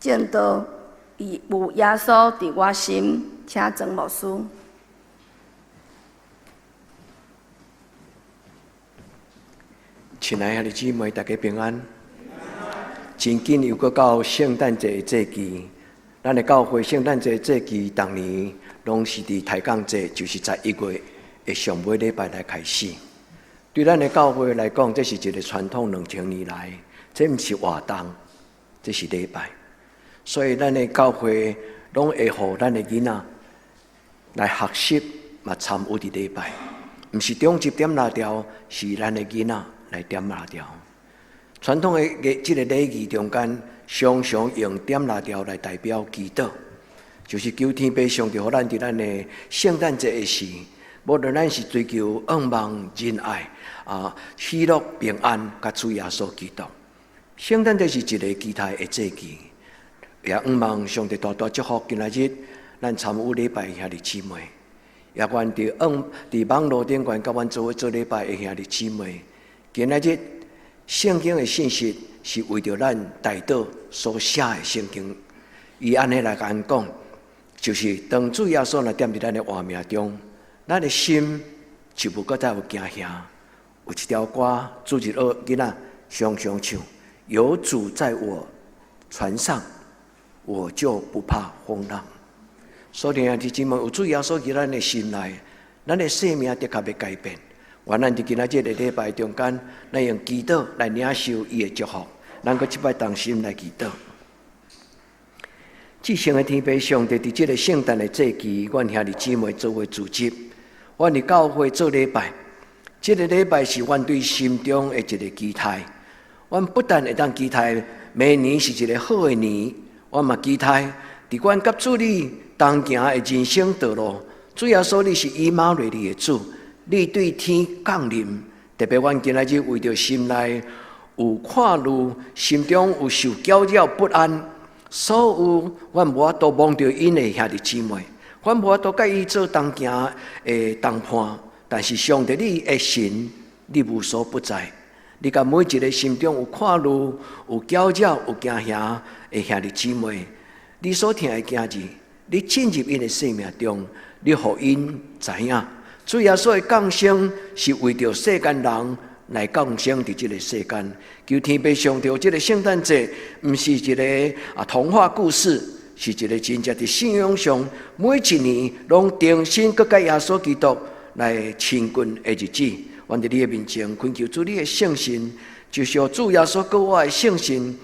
見到有耶穌佇我心，請曾牧師。親愛的姊妹，大家平安。真緊又閣到聖誕節的節期，咱的教會聖誕節節期，當年攏是佇抬槓節，就是在1月的上尾禮拜來開始。對咱的教會來講，這是一個傳統，2000年來，這毋是活動，這是禮拜。所以咱的教會攏會予咱的囡仔來學習，嘛參與佇禮拜，毋是中級點蠟條，是咱的囡仔來點蠟條。傳統的這個禮儀中間，常常用點蠟條來代表祈禱，就是求天父上帝，予咱佇咱的聖誕節的時，無論咱是追求願望、仁愛喜樂、平安，甲主耶穌基督。聖誕節是一個期待的節期，也願望上帝大大祝福今仔日咱參與禮拜的兄弟姊妹，也願佇網絡頂懸甲阮做禮拜的兄弟姊妹，今仔日。聖經的信息是為着咱代禱所寫的聖經，伊安尼來甲咱講，就是當主耶穌若踮佇咱的活命中，咱的心就無閣再有驚嚇。有一條歌，主日學囡仔常常唱：有主在我船上，我就不怕風浪。所以啊，弟兄姊妹，有主耶穌喺咱的心內，咱的生命的確要改變。願咱佇今仔日的禮拜中間，咱用祈禱來領受伊的祝福，咱閣一擺同心來祈禱。至聖的天父上帝，佇這個聖誕的節期，阮兄弟姊妹作為組織，阮佇教會做禮拜。這個禮拜是阮對心中的一個期待。阮不但會當期待明年是一個好的年，阮嘛期待佇阮甲主你同行的人生道路，主耶穌你是以馬內利的主。你對天降臨，特別阮今仔日為着心內有看路，心中有受攪擾不安，所有阮無法度望着因的兄弟姊妹，阮無法度甲伊做同行的同伴，但是上帝你的神，你無所不在，你甲每一個心中有看路、有攪擾、有驚嚇的兄弟姊妹，你所聽的經字，你進入因的生命中，你互因知影。主耶穌的降生是為着世間人來降生佇這個世間，求天父上帝，這個聖誕節毋是一個童話故事，是一個真正的信仰上每一年攏重新閣甲耶穌基督來親近的日子。阮佇你的面前懇求主你的聖神，就像主耶穌給我的聖神，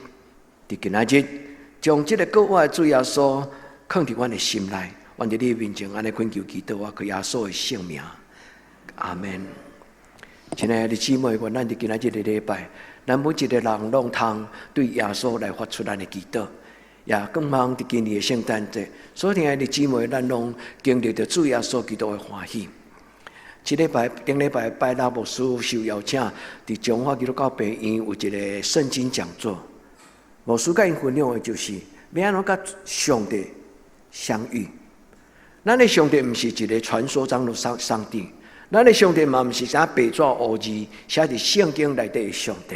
佇今仔日將這個給我的主耶穌放佇阮的心內。阮佇你面前安尼懇求祈禱，我靠耶穌的聖名，阿門。親愛的姊妹，願咱佇今仔日的禮拜，咱每一個人攏通對耶穌來發出咱的祈禱，也更望佇今年的聖誕節，所以親愛的姊妹，咱攏經歷着主耶穌基督的歡喜。這禮拜頂禮拜拜六牧師受邀請，佇中華基督教病院有一個聖經講座，牧師甲因分享的就是要安怎甲上帝相遇。咱的上帝毋是一個傳說中的上帝，咱的上帝嘛毋是啥白紙黑字寫佇聖經內底的上帝。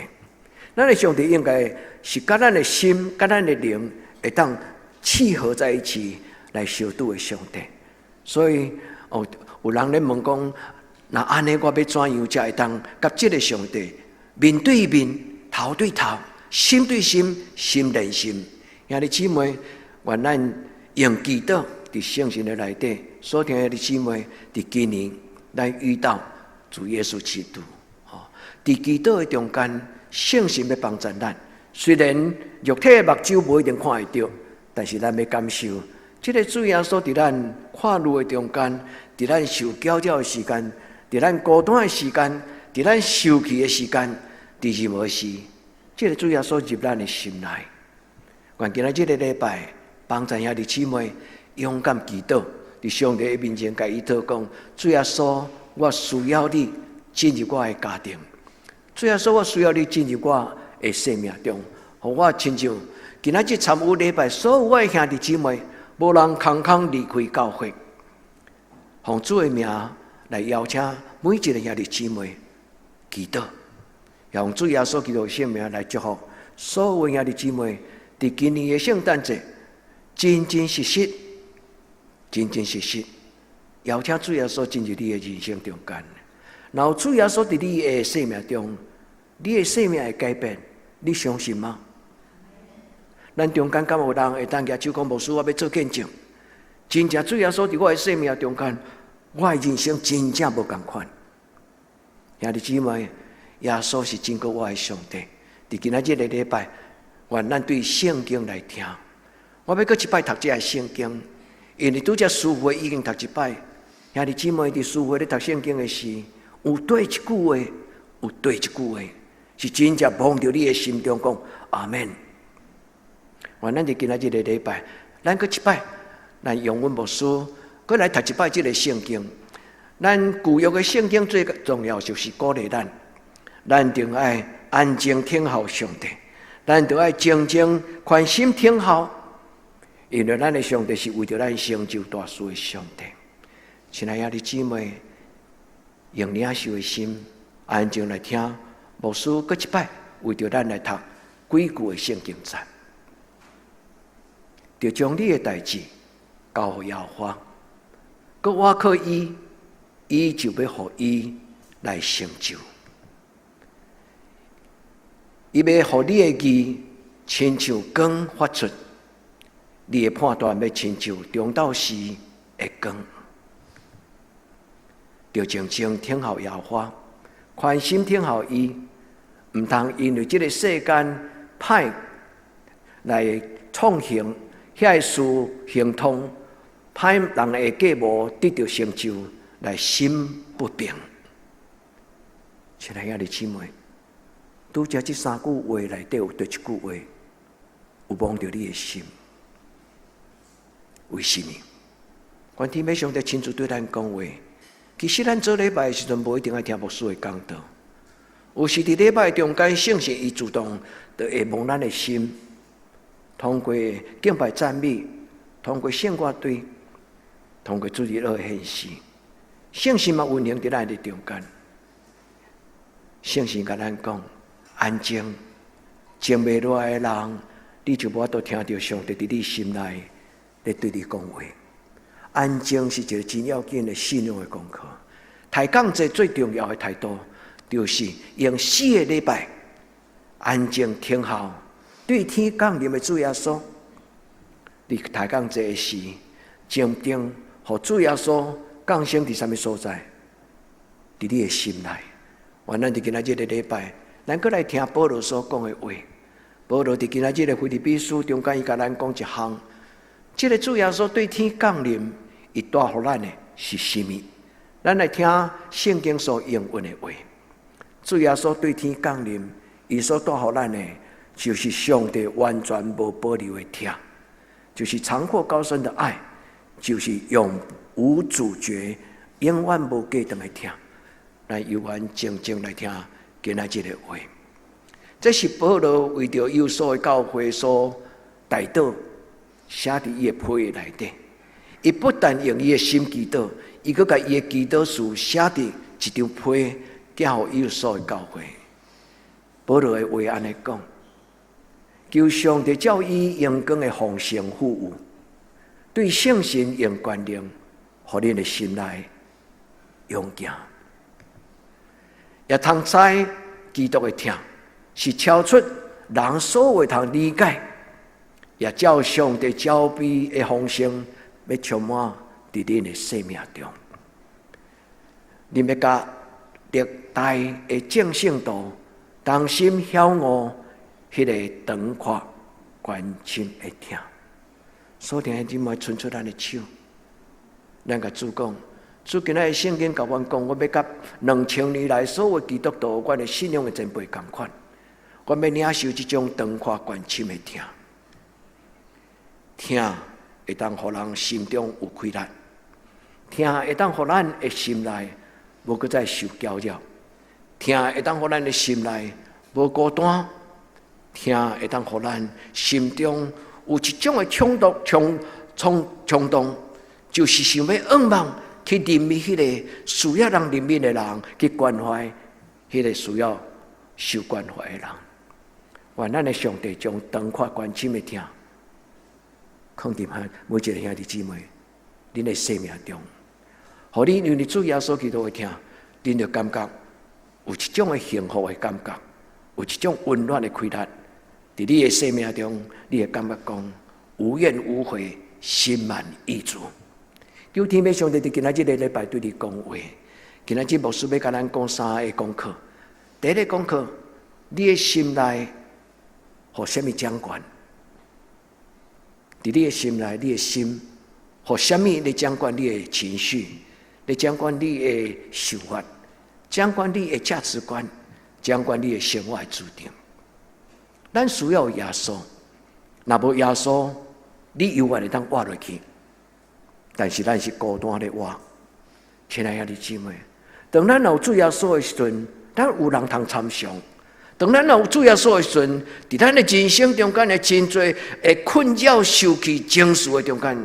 咱的上帝應該是甲咱的心、甲咱的靈會當契合在一起來相拄的上帝。所以有人咧問講，那安尼我要怎樣才會當甲這個上帝面對面、頭對頭、心對心、心連心？兄弟姊妹，願咱用祈禱。佇聖經的內底，所聽的姊妹，佇今年咱遇到主耶穌基督。佇祈禱的中間，聖神要幫助咱。雖然肉體的目睭無一定看會到，但是咱要感受，這個主耶穌佇咱看路的中間，佇咱受攪擾的時間，佇咱孤單的時間，佇咱受氣的時間，佇任何時，這個主耶穌入咱的心內。願今仔日的禮拜，幫助兄弟姊妹。勇敢祈禱，佇上帝的面前，甲伊禱講：主耶穌，我需要你進入我的家庭；主耶穌，我需要你進入我的生命中，互我親像今仔日參與禮拜，所有我的兄弟姊妹，無人空空離開教會，奉主的名來邀請每一個兄弟姊妹祈禱，用主耶穌基督的聖名來祝福所有的兄弟姊妹，在今年的聖誕節，真真實實，真真實實，邀請主耶穌進入你的人生中間。然後主耶穌在你的生命中，你的生命會改變，你相信嗎？咱中間敢有人會當舉手講，牧師，我要做見證。真正主耶穌在我的生命中間，我的人生真正無同款。兄弟姊妹，耶穌是經過我的上帝。在今仔日的禮拜，願咱對聖經來聽。我要擱一擺讀這個聖經，因為拄則師父已經讀一擺。兄弟姊妹，佇師父咧讀聖經的時，有對一句話，有對一句話，是真正望到你的心中講阿們。願咱佇今仔日的禮拜，咱擱一擺，咱用阮牧師擱來讀一擺這個聖經。咱舊約的聖經最重要就是鼓勵咱定愛安靜聽候上帝，咱就愛靜靜寬心聽候，因為咱的上帝是為着咱成就大事的上帝。親愛的姊妹，用領受的心，安靜來聽牧師擱一擺，為着咱來讀幾句的聖經節，就將你的代志交予耶和華，擱我靠伊，伊就要予伊來成就。伊要予你的義親像光發出，你的判斷要親像中晝時的光。就靜靜聽候耶和華，寬心聽候伊，毋通因為這個世間歹來創行，遐事行通，歹人的計謀得到成就，來心不平。親愛的姊妹，拄則這三句話內底有對一句話有望到你的心，為什麼？願天父上帝親自對咱講話。其實咱做禮拜的時陣，無一定要聽牧師的講道，有時佇禮拜中間，聖神伊主動就會摸咱的心，通過敬拜讚美，通過聖歌隊，通過主日學獻詩，聖神嘛運行佇咱的中間。聖神甲咱講安靜，靜袂落來的人，你就無法度聽到上帝佇你心內咧對你講話。安靜是一個真要緊的信仰的功課。台講者最重要的態度，就是用4個禮拜安靜聽候對天降臨的主耶穌。你台講者的時，靜定，予主耶穌降生佇什麼所在？佇你的心內。願咱佇今仔日的禮拜，咱擱來聽保羅所講的話。保羅佇今仔日的腓立比書中間，伊甲咱講一項，這個主耶穌對天降臨，伊帶予咱的是什麼？咱來聽聖經所應允的話。主耶穌對天降臨，伊所帶予咱的，就是上帝完全無保留的疼，就是長闊高深的愛，就是永無主絕、永遠無間斷的疼。咱猶原靜靜來聽今仔日的話。這是保羅為着有所的教會所帶導，寫佇伊的批內底。伊不但用伊的心祈禱，伊閣甲伊的祈禱書寫佇一張批，寄予有所的教會。保羅的話安尼講：求上帝照伊榮光的豐盛富有，對聖神用權能，互恁的心內勇健。也通知基督的疼是超出人所會通理解，也照上帝招庇的豐盛，要充滿佇恁的生命中。恁要甲歷代的正聖道，同心曉悟迄個長闊關心的疼。所以弟兄們，伸出咱的手，咱甲主講。主今仔日聖經甲阮講，我要甲2000年來所有基督徒阮的信仰的前輩同款，我要領受這種長闊關心的疼。疼會當互人心中有快樂，疼會當互咱的心內無擱再受攪擾，疼會當互咱的心內無孤單，疼會當互咱心中有一種的衝動，就是想要仰望。去憐憫迄個需要人憐憫的人，去關懷迄個需要受關懷的人。願咱的上帝將長闊關心的疼放在每一個兄弟姊妹恁的生命中，互你因為主耶穌基督的疼，恁就感覺有一種的幸福的感覺，有一種溫暖的快樂，在你的生命中，你會感覺講無怨無悔，心滿意足。求天父上帝在今仔日的禮拜對你講話，今仔日牧師要甲咱講三個功課。第一個功課，你的心內互什麼掌管？在你的心內，你的心互什麼來掌管你的情緒？來掌管你的想法？掌管你的價值觀？掌管你的生活的主張？咱需要耶穌，若無耶穌，你永遠會當活落去。但是咱是孤單的活，親愛的姊妹，當咱有主耶穌的時陣，咱有人通參詳；當咱有主耶穌的時陣，在咱的人生中間的真多的困擾、受氣、情緒的中間，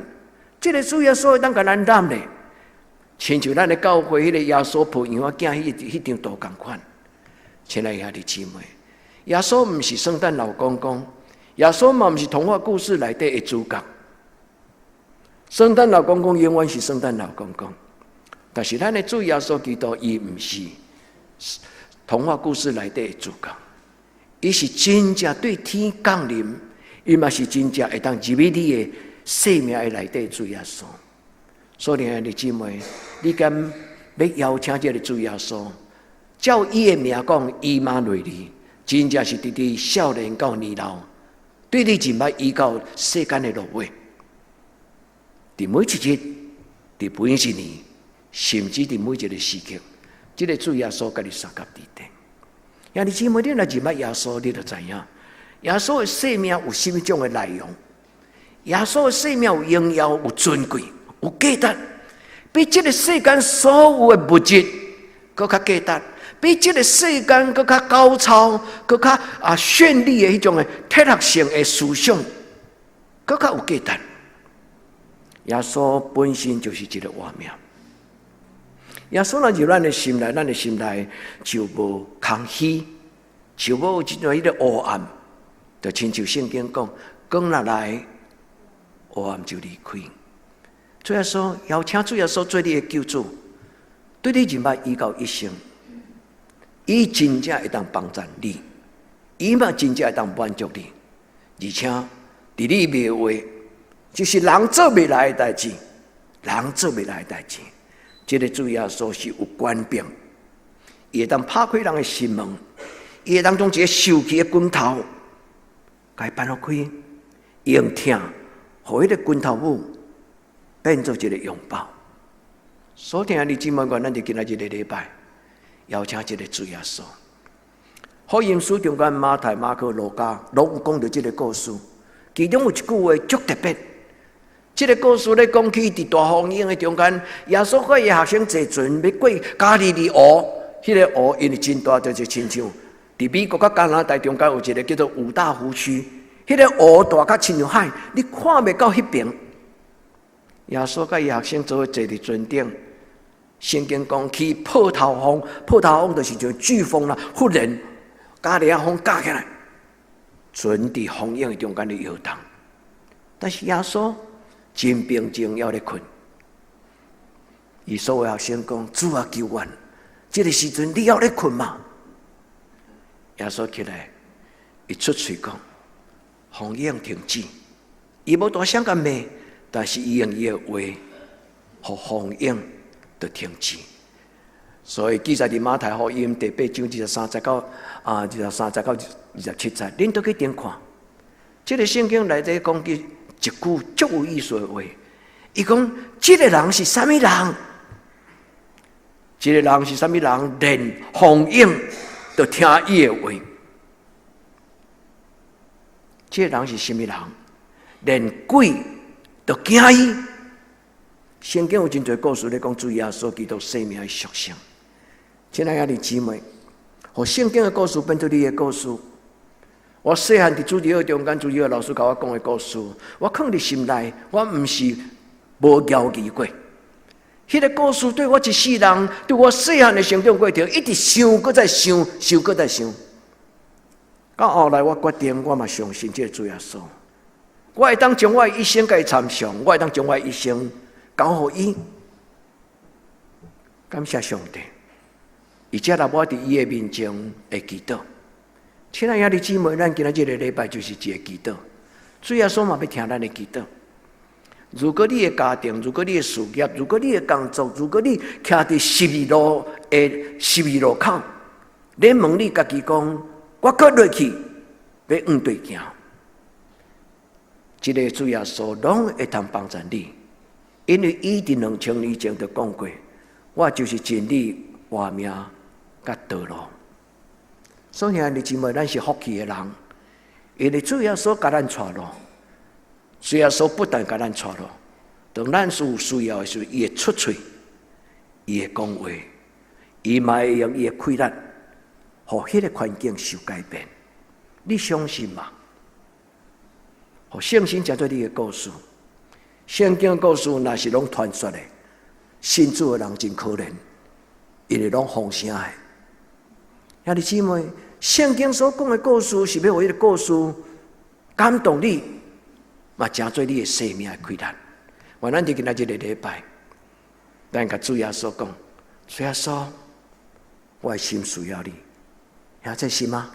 這個主耶穌會當甲咱攬咧，親像咱的教會迄個耶穌抱羊仔囝迄張圖同款。親愛的姊妹，耶穌唔是聖誕老公公，耶穌嘛唔是童話故事內底的主角。聖誕老公公永遠是聖誕老公公，但是咱的主耶穌基督，伊唔是童話故事內底的主角，伊是真正對天降臨，伊嘛是真正會當入去你的生命的內底主耶穌。所以，兄弟姊妹，你敢要邀請這個主耶穌，照伊的名講，以馬內利，真正是佇你少年到年老，對你真捌依到世間的落尾。在每一日，在每一年，甚至在每一個時刻，這個主耶穌甲你相合在地。兄弟姊妹，你若認捌耶穌，你就知影，耶穌的生命有什麼種的內容？耶穌的生命有榮耀、有尊貴、有價值，比這個世間所有的物質更加價值，比這個世間更加高超、更加絢麗的迄種的哲學性的思想，更加有價值。耶穌本身就是一個活命。耶穌若入咱的心內，咱的心內就無空虛，就無一種迄個黑暗。就親像聖經講，光若來，黑暗就離開。主耶穌邀請主耶穌做你的救主，對你認捌伊到一生，伊真正會當幫助你，伊嘛真正會當滿足你，而且佇你袂話。就是人做袂來的代志，人做袂來的代志。這個主耶穌是有權柄，伊會當拍開人的心門，伊會當將一個受氣的拳頭，甲伊扳落開，用疼，互迄個拳頭母變做一個擁抱。所以，你姊妹們，咱就今仔日的禮拜，邀請這個主耶穌。福音書中間馬太、馬可、路加攏有講到這個故事，其中有一句話足特別。這個故事咧講起，佇大紅影的中間，耶穌和伊學生坐船要過加利利湖，迄個湖因為真大，就是親像佇美國甲加拿大中間有一個叫做五大湖區，迄個湖大甲親像海，你看袂到迄邊。耶穌甲伊學生做伙坐佇船頂，聖經講起破頭風，破頭風就是像颶風啦，忽然加利亞風加起來，船佇風影的中間咧搖動，但是耶穌真平靜，猶咧困。伊所有學生講：“主啊，求願，這個時陣你猶咧困嗎？”耶穌起來，伊出嘴講：“風影停止。”伊無大聲甲罵，但是伊用伊的話，互風影就停止。所以記載佇馬太福音第8章23節到23節到27節，恁都去點看。這個聖經內底講起一句足有意思的話，伊講：這個人是啥物人？這個人是啥物人？連風影都聽伊的話。這個人是啥物人？連鬼都驚伊。聖經有真多故事咧講主耶穌基督生命的屬性。親愛的姊妹，互聖經的故事變做你的故事。我細漢佇主日學中間，主日學老師甲我講的故事，我放佇心內，我毋是無遙記過。迄個故事對我一世人，對我細漢的成長過程，一直想，擱再想，想擱再想。到後來，我決定，我嘛相信這個主耶穌。我會當將我的一生給參詳，我會當將我的一生交給伊。感謝上帝，伊接納我佇伊的面前會祈禱。親愛的姊妹，咱今仔日的禮拜就是一個祈禱。主耶穌嘛要聽咱的祈禱。如果你的家庭，如果你的事業，如果你的工作，如果你徛佇十字路的十字路口，你問你家己講，我擱落去要往對行，這個主耶穌攏會通幫助你，因為伊佇2000年前就講過，我就是真理、活命、甲道路。所以，兄弟姊妹，咱是福氣的人，因為主耶穌甲咱帶路。主耶穌不但甲咱帶路，當咱有需要的時候，伊會出嘴，伊會講話，伊嘛會用伊的氣力，互迄個環境受改變。你相信嗎？互聖經講做你的故事，聖經的故事若是攏傳說的，信主的人真可憐，因為攏風聲的。兄弟姊妹，聖經所講的故事是要互迄個故事感動你。嘛，成做你的生命的氣力。我咱就今仔日的禮拜，咱甲主耶穌講：主耶穌，我的心需要你，還在心嗎？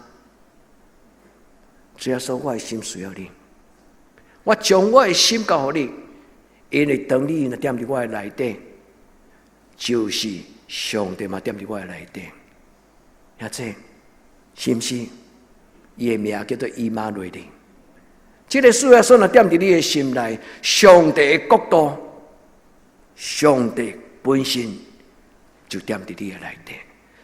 主耶穌，我的心需要你。我將我的心交予你，因為當你若踮佇我的內底，就是上帝嘛踮佇我的內底。還在，是不是？伊的名叫做以馬內利。這個主耶穌若踮佇你的心內，上帝的國度、上帝本身就踮佇你的內底。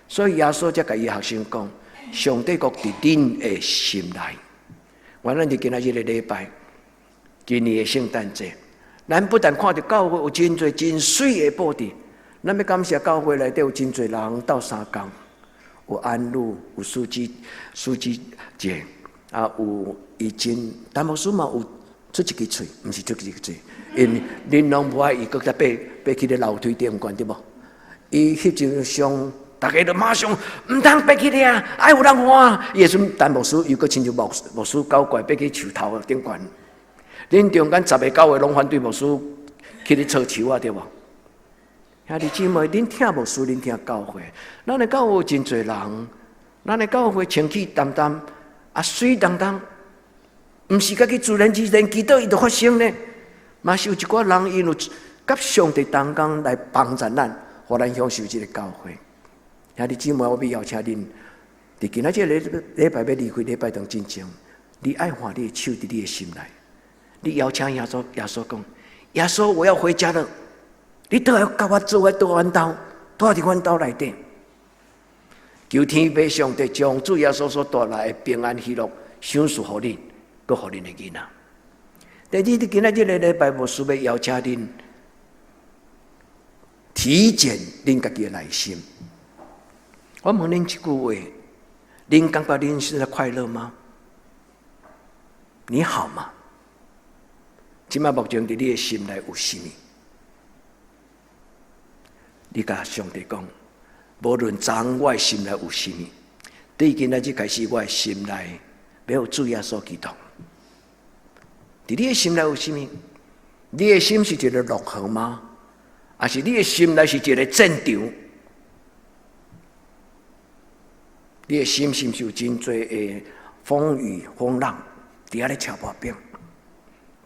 所以耶穌才甲伊學生講：上帝國佇恁的心內。我咱就今仔日的禮拜，今年的聖誕節，咱不但看到教會有真多真水的布置，咱要感謝教會內底有真多人鬥相共，有安魯，有書記節。啊，有已經，但牧師嘛有出一支嘴，毋是出一支嘴，因恁攏無愛伊，閣再爬去個樓梯頂懸對無？伊翕就上，大家就馬上毋通爬去咧，愛有人看。伊陣但牧師又閣親像牧師搞怪，爬去樹頭頂懸。恁中間10個9個攏反對牧師去咧操樹啊，對無？兄弟姊妹，恁聽牧師，恁聽教會，咱的教會有真濟人，咱的教會清氣淡淡。啊，水當當，毋是家己自然而然祈禱伊就發生呢。嘛是有一寡人因有甲上帝同工來幫助咱，互咱享受這個教會。兄弟姊妹，我要邀請恁，佇今仔這個禮拜要離開禮拜堂之前，你愛換你的手佇你的心內，你邀請耶穌講：耶穌，我要回家了。你倒要甲我做在倒阮兜，住佇阮兜內底。求天父上帝將主耶穌所帶來的平安喜樂賞賜予恁，閣予恁的囡仔。第二，今仔日的禮拜，牧師要邀請恁體檢恁家己的內心。我問恁一句話：恁感覺恁現在快樂嗎？你好嗎？今麥目前佇你的心內有啥物？你甲上帝講。無論昨我的心內有啥物，對今仔日開始，我的心內要有主耶穌基督。佇你的心內有啥物？你的心是一個樂園嗎？還是你的心內是一個戰場？你的心是毋是有真多的風雨風浪佇遐咧敲破冰？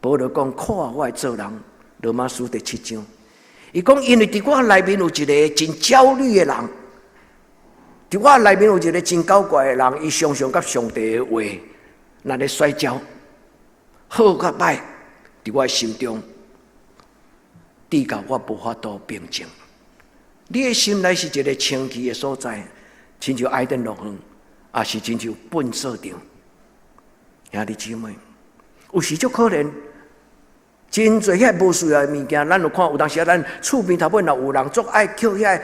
保羅講：看我的做人，羅馬書第7章，伊講因為佇我內面有一個真焦慮的人。佇我內面有一個真搞怪的人，伊常常甲上帝的話，那咧摔跤，好甲歹，佇我心中，直到我無法度平靜。你的心內是一個清氣的所在，親像愛登樂園，也是親像糞掃場。兄弟姊妹，有時足可憐，真濟遐無需要的物件，咱有看有當時啊，咱厝邊頭尾若有人足愛捡遐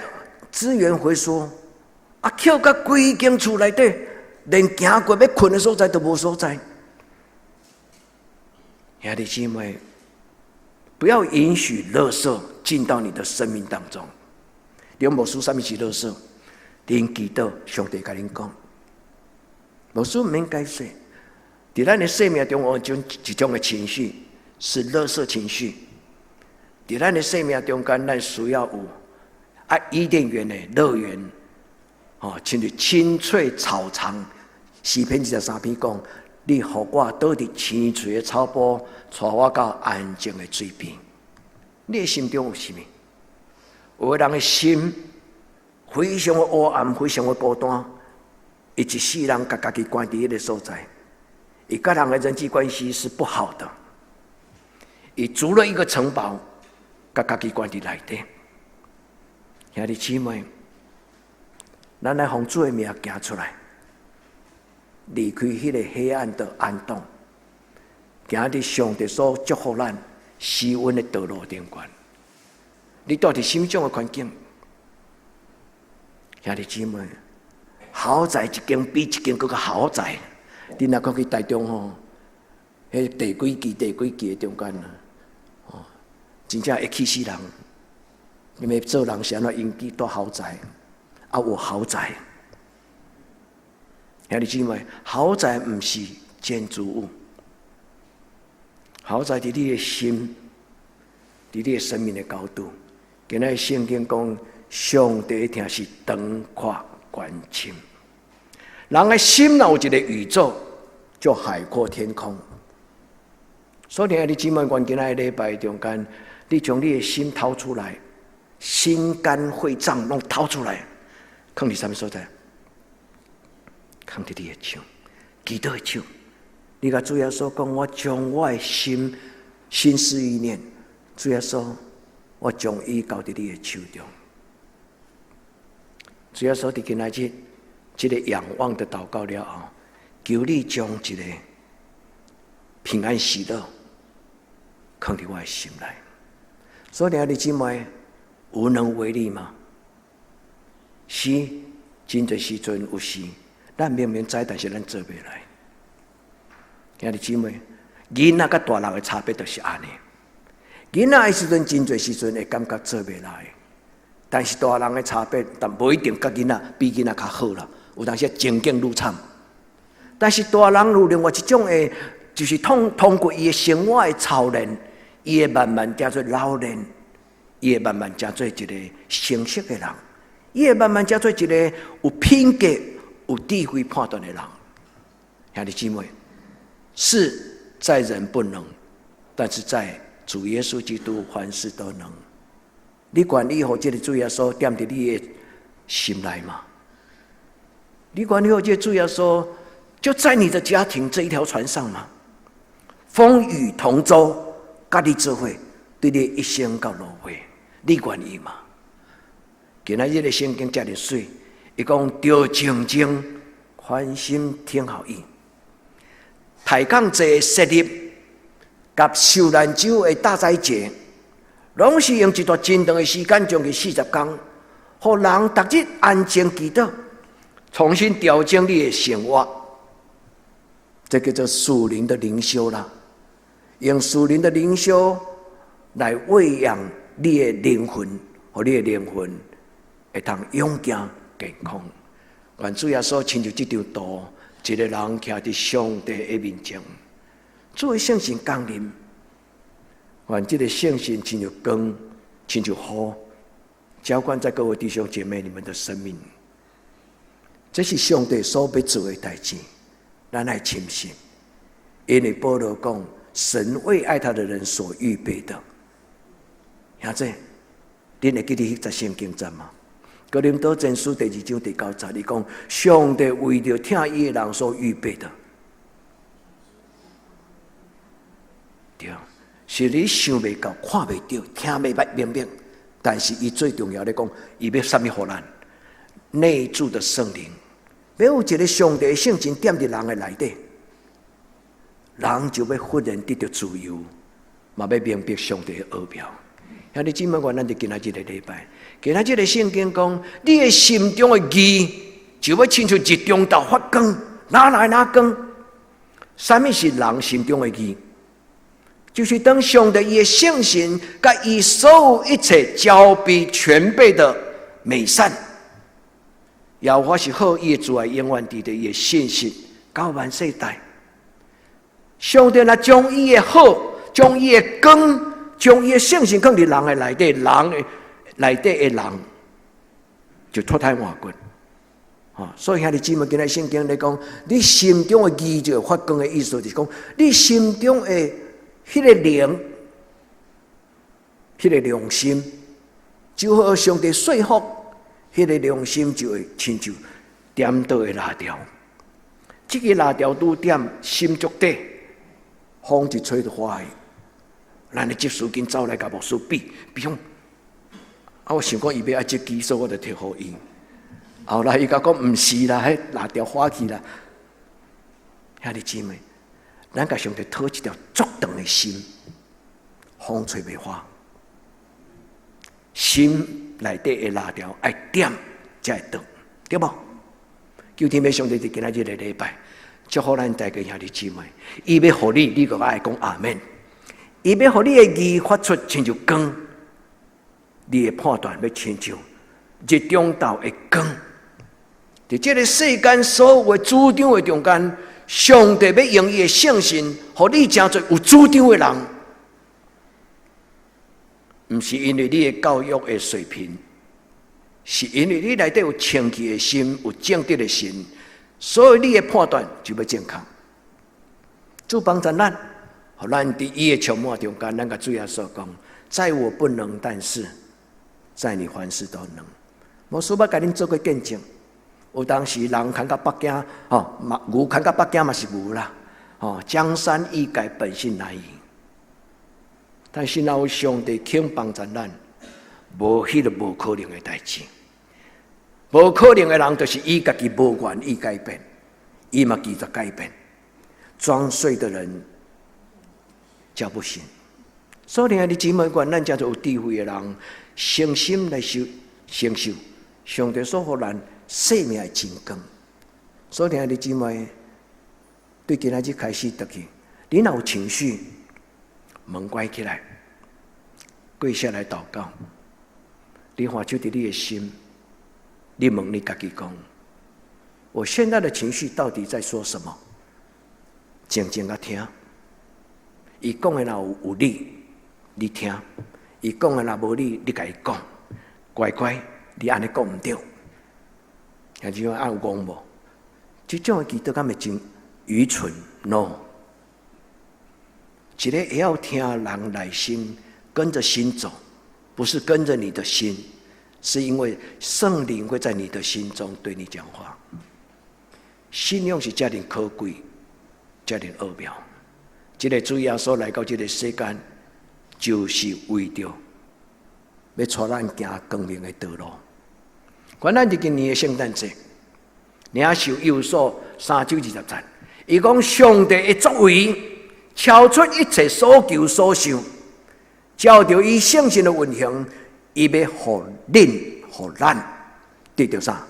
資源回收。啊！抾到規間厝內底，連行過要困的所在都無所在。兄弟姊妹，不要允許垃圾進到你的生命當中。你牧師啥物是垃圾？恁祈禱，上帝甲恁講，無需免解釋。在咱的生命中有一種的情緒是垃圾情緒。在咱的生命中間，咱需要有伊甸園的樂園，親像青翠草場。詩篇23篇講，你予我倒佇青翠的草坡，帶我到安靜的水邊。你的心中有啥物？有的人的心非常的黑暗，非常的孤單，伊一世人把家己關在迄個所在，伊跟人的人際關係是不好的，伊築了一個城堡，把家己關在內底。兄弟姊妹，咱來奉主的名行出來，離開迄個黑暗的暗洞，行佇上帝所祝福咱施恩的道路頂懸。你到底什麼種的環境？兄弟姊妹，豪宅一間比一間更加豪宅。你若講去台中吼，迄第幾期的中間啊，真正會氣死人。因為做人是安怎應記住豪宅，有豪宅。兄弟姊妹，豪宅不是建築物，豪宅在你的心，在你的生命的高度。今仔聖經講，上帝一定是長闊高深。人的心若有一個宇宙，就海闊天空。所以兄弟姊妹，我今仔禮拜中間，你將你的心掏出來。心肝肺臟攏掏出來，放佇啥物所在？放佇你的手，祈禱的手。你甲主耶穌講，我將我的心思意念，主耶穌，我將伊交佇你的手中。主耶穌佇今仔日這個仰望的禱告了後，求你將一個平安喜樂放佇我的心內。所以兄弟姊妹，無能為力嗎？是，真多時陣有時，咱明明知，但是咱做袂來。兄弟姊妹，囡仔甲大人的差別就是安尼。囡仔的時陣，真多時陣會感覺做袂來，但是大人的差別，但無一定甲囡仔比囡仔較好啦。有當時情景愈慘，但是大人有另外一種的，就是通過伊的生活的操練，伊會慢慢叫做老練。伊會慢慢成做一個成熟的人，伊會慢慢成做一個有品格、有智慧判斷的人。兄弟姊妹，是在人不能，但是在主耶穌基督凡事都能。你願意讓這個主耶穌踮在你的心內嗎？你願意讓這個主耶穌就在你的家庭這一條船上嗎？風雨同舟，跟你做伙，對你一生到落尾。你願意嗎？今仔日的聖經遮爾水，伊講着靜靜歡心聽候伊，太空節設立，甲受難週的大齋節，攏是用一段真長的時間，將其40天，互人逐日安靜祈禱，重新調整你的生活。這叫做屬靈的靈修啦，用屬靈的靈修來餵養你的靈魂，和你的靈魂會當勇健健康。願主耶穌親像這張圖，一個人徛在上帝的面前，主的聖神降臨。願這個聖神親像光，親像雨，澆灌在各位弟兄姐妹你們的生命。這是上帝所要做的代志，咱愛深信。因為保羅講，神為愛他的人所預備的。兄弟，你會記得迄節聖經節嗎？哥林多前書第2章第9節，你講上帝為着聽伊的人所預備的，對，是你想袂到、看袂到、聽袂明白，但是伊最重要的講，伊要啥物予咱？內住的聖靈，要有一個上帝的聖神踮佇人的內底，人就要忽然得到自由，嘛要明白上帝的奧妙。兄弟姊妹，咱就今仔日的禮拜，今仔日的聖經講，你的心中的義就要親像日中頭發光，哪來哪光？什麼是人心中的義？就是當上帝伊的聖神，甲伊所有一切交備全備的美善，耶和華是好，伊的慈愛永遠佇的伊的信息到萬世代。上帝若將伊的好，將伊的光，將伊的聖性放佇人的內底，人的內底的人就脫胎換骨。所以兄弟姊妹，今日聖經咧講，你心中的義就會發光的意思，就是講你心中的迄個靈，迄個良心，就好上帝說服，迄個良心就會親像點倒的蠟條。這個蠟條拄點心足底，風一吹就花去。咱的執事緊走來甲牧師比方，我想講伊要愛這支，所以我就摕互伊。後來伊甲講毋是啦，迄蠟條花去啦。兄弟姊妹，咱甲上帝討一條足長的心，風吹袂花。心內底的蠟條愛點才會長，對無？求天父上帝在今仔日的禮拜，祝福咱大家兄弟姊妹。伊要互你，你就愛講阿們。伊要互你的義發出親像光，你的判斷要親像日中晝的光。在這個世間所有的主張的中間，上帝要用伊的聖心，互你成做有主張的人，不是因為你的教育的水平，是因為你內底有清氣的心，有正直的心，所以你的判斷就要健康。主幫助咱，互咱在伊的充滿中間，咱甲主耶穌講：在我不能，但是在你凡事都能。無需要甲恁做過見證。有當時人牽到北京，牛牽到北京嘛是牛啦，江山易改，本性難移。但是若有上帝肯幫助咱，無迄個無可能的代志。無可能的人，就是伊家己無願意改變，伊嘛記得改變。裝睡的人叫不醒。所以兄弟姊妹，願咱才做有智慧的人，誠心來承受上帝所予咱生命的真光。所以兄弟姊妹，對今仔日開始倒去，你若有情緒，門關起來，跪下來禱告。你放手在你的心，你問你自己講：我現在的情緒到底在說什麼？靜靜地聽。伊講的若有理，你聽；伊講的若無理，你甲伊講。乖乖，你安尼講唔對。像這樣愛有講無？這種的祈禱敢會真愚蠢 ？No。一個也要聽人內心，跟着心走，不是跟着你的心，是因為聖靈會在你的心中對你講話。信仰是這麼可貴，這麼奧妙。這個主耶穌來到這個世間，就是為着要帶咱行光明的道路。原來今年的聖誕節，領受有所3週20節，伊講上帝的作為超出一切所求所想，照着伊聖性的運行，伊要互恁互咱得到啥？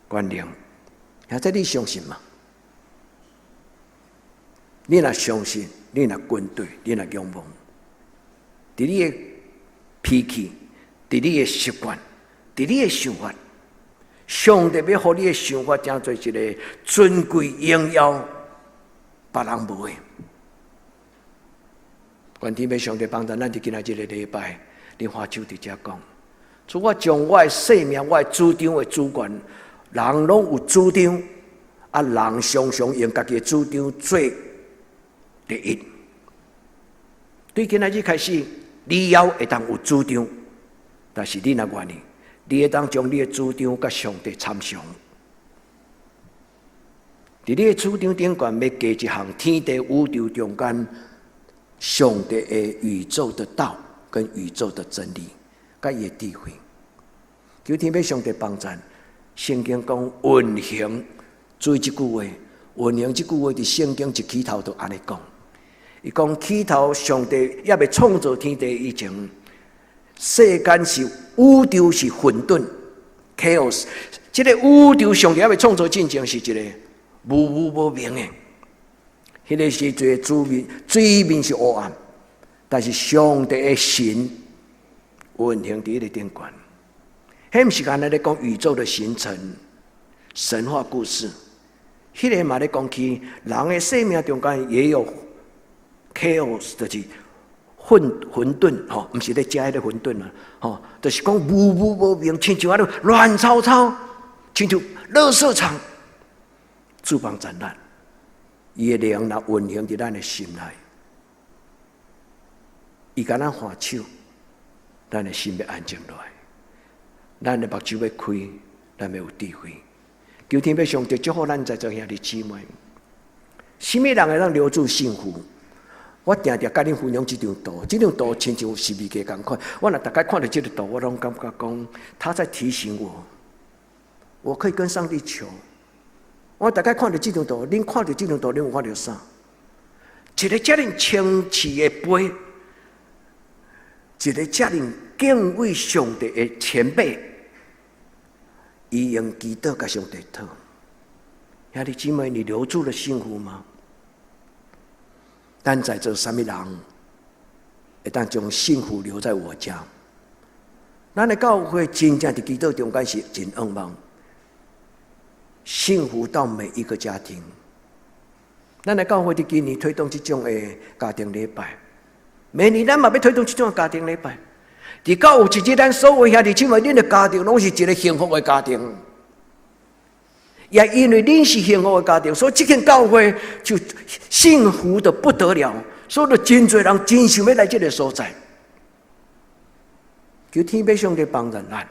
權能。現在你相信嗎？你若相信，你若軍隊，你若仰望，在你的脾氣，在你的習慣，在你的想法，上帝要讓你的想法成做一個尊貴榮耀，別人無的。願天父上帝幫助咱在今仔日的禮拜，你花手佇遮講，除我將我的生命、我的主張的主權，人攏有主張，啊，人常常用家己的主張做第一。對今仔日開始，你要會當有主張，但是你若願意，你會當將你的主張甲上帝參詳。在你的主張頂懸要加一項天地宇宙中間上帝的宇宙的道跟宇宙的真理，甲伊的智慧。求天父上帝幫助。聖經講運行，注意這句話，運行這句話在聖經一起頭就安尼講。伊講起頭上帝也未創造天地以前，世間是宇宙是混沌 chaos， 這個宇宙上帝也未創造之前是一個無明的，迄個是一個水面是黑暗，但是上帝的神運行在迄個頂懸。迄毋是干那咧講宇宙的形成、神話故事，迄個嘛咧講起人的生命中間也有 chaos， 就是混沌，吼，毋是咧食迄個混沌啊，吼，就是講無明，親像迄個亂糟糟，親像垃圾場，諸邦展覽，伊的靈若運行佇咱的心內，伊甲咱還手，咱的心要安靜落來，咱的目睭要開，咱要有智慧。求天父上帝祝福咱在座兄弟姊妹，什麼人會當留住幸福？我常常甲恁分享這張圖，這張圖親像十字架同款。我若大概看到這個圖，我攏感覺講，他在提醒我，我可以跟上帝求。我大概看到這張圖，恁看到這張圖，恁有看到啥？一個這樣清澈的杯，一個這樣敬畏上帝的前輩。伊用祈禱甲上帝討，兄弟姊妹，你留住了幸福嗎？咱在座什麼人會當將幸福留在我家？咱的教會真正的祈禱中間是真盼望，幸福到每一個家庭。咱的教會的今年推動這種的家庭禮拜，每年咱嘛要推動這種的家庭禮拜。佇教有一日，咱所有兄弟姊妹，恁的家庭攏是一個幸福的家庭。也因為恁是幸福的家庭，所以這間教會就幸福的不得了。所以就真多人真想要來這個所在。求天父上帝幫助咱，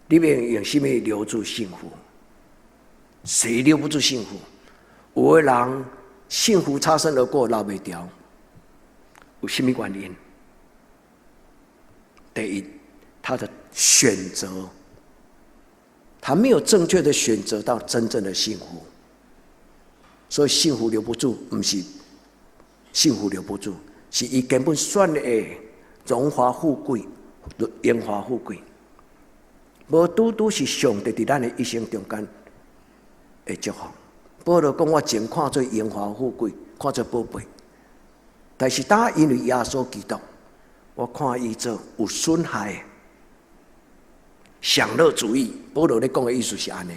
你要用什麼留住幸福？誰留不住幸福？有的人幸福擦身而過，留不掉，有什麼原因？第一，他的選擇，他沒有正確的選擇到真正的幸福，所以幸福留不住，不是幸福留不住，是他根本選的榮華富貴、榮華富貴，無拄拄是上帝在咱的一生中間的祝福。保羅講，我前看做榮華富貴，看做寶貝，但是當因為耶穌基督，我看伊做有損害、享樂主義。保羅咧講的意思是安尼。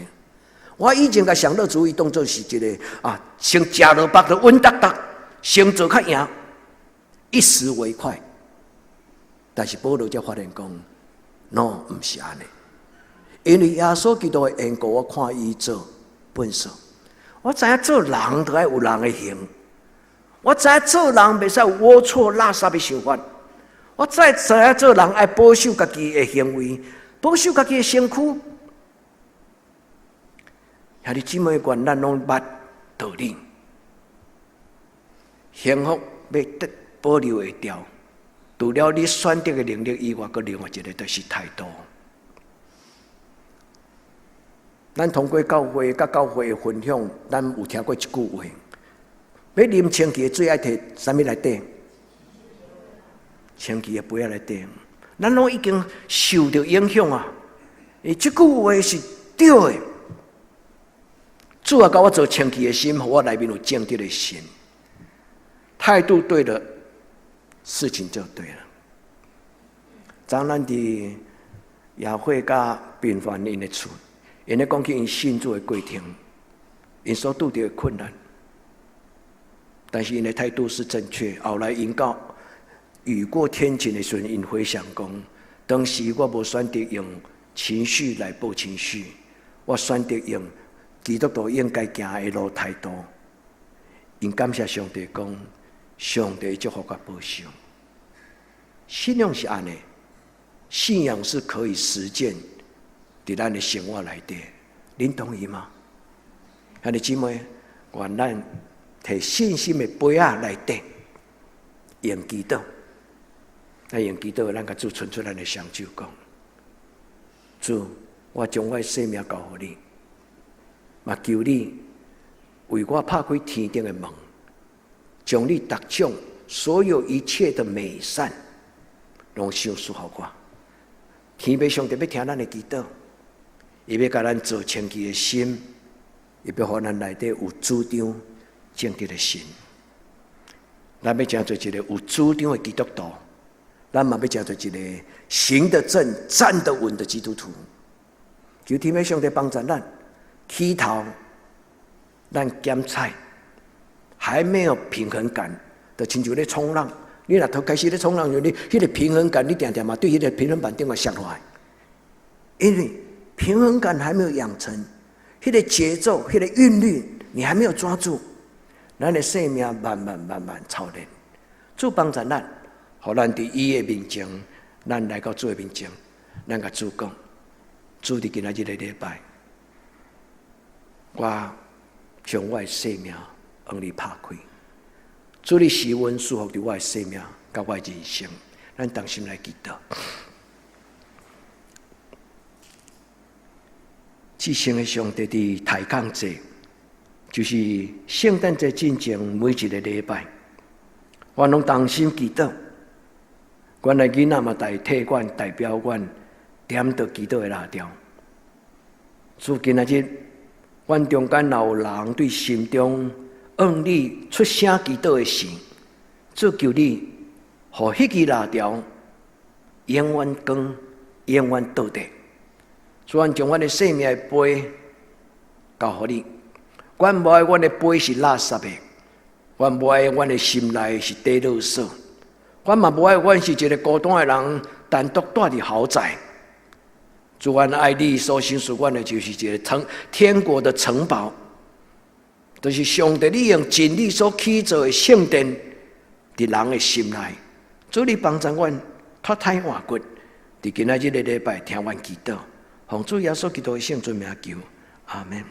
我以前甲享樂主義當作是一個先食落腹就穩當當，先做較贏，一時為快。但是保羅才發現講 ，no， 不是安尼。因為耶穌基督的緣故，我看伊做本色。我知影做人就要有人的形，我知影做人袂使有齷齪垃圾的想法。我再知影做人愛保守家己的行為，保守家己的身軀。兄弟姊妹，願咱攏捌道理，幸福要得保留會掉。除了你選擇的能力以外，擱另外一個就是態度。咱通過教會甲教會的分享，咱有聽過一句話：要啉清氣的水，愛摕啥物來滴？清氣的杯仔來滴。咱攏已經受到影響啊！這句話是對的。主啊，教我做清氣的心，讓我內面有正直的心，態度對了，事情就對了。昨咱佇雅會甲平凡因的厝，因咧講起因信主的過程，因所拄到的困難，但是因的態度是正確。後來因到雨過天晴的時候，因回想講，當時我無選擇用情緒來報情緒，我選擇用基督徒應該行的路態度。因感謝上帝講，上帝祝福甲保守。信仰是安尼，信仰是可以實踐在咱的生活內底。恁同意嗎？兄弟姊妹，願咱摕信心的杯仔內底用祈禱，咱用祈禱，咱甲主傳出咱的雙手講：主，我將我的生命交予你，嘛求你為我拍開天頂的門，將你逐種所有一切的美善，攏賞賜予我。天父上帝要聽咱的祈禱，伊要甲咱做清氣的心，伊要互咱內底有主張正直的心。咱要成做一個有主張的基督徒，咱嘛要成做一個行得正、站得穩的基督徒。求天父上帝幫助咱，起頭咱檢菜還沒有平衡感，就親像咧衝浪。你若頭開始咧衝浪，你迄個平衡感，你定定嘛對迄個平衡板頂個摔落來，因為平衡感還沒有養成，迄個節奏、迄個韻律，你還沒有抓住，咱的生命慢慢操練。主幫助咱，互咱佇伊的面前，咱來到主的面前，咱甲主講，主佇今仔日的禮拜，我將我的生命向你拍開。主你施恩賜福佇我的生命，甲我的人生，咱同心來祈禱。至聖的上帝佇太空節，就是聖誕節進前每一個禮拜，我攏同心祈禱。阮的囡仔嘛代替阮代表阮，點着祈禱的蠟條。主今仔日，阮中間若有人對心中往你出聲祈禱的時，主求你，予迄支蠟條永遠光，永遠倒地。主，阮將阮的生命的杯交予你。阮無愛阮的杯是垃圾的，阮無愛阮的心內是地垃圾。阮嘛無愛阮是一個孤單的人，單獨住佇豪宅。主，阮愛你所心屬阮的，就是一個天國的城堡，就是上帝你用真理所起造的聖殿，佇人的心內。主，你幫助阮脫胎換骨，佇今仔日的禮拜聽阮祈禱，奉主耶穌基督的聖尊名求，阿門。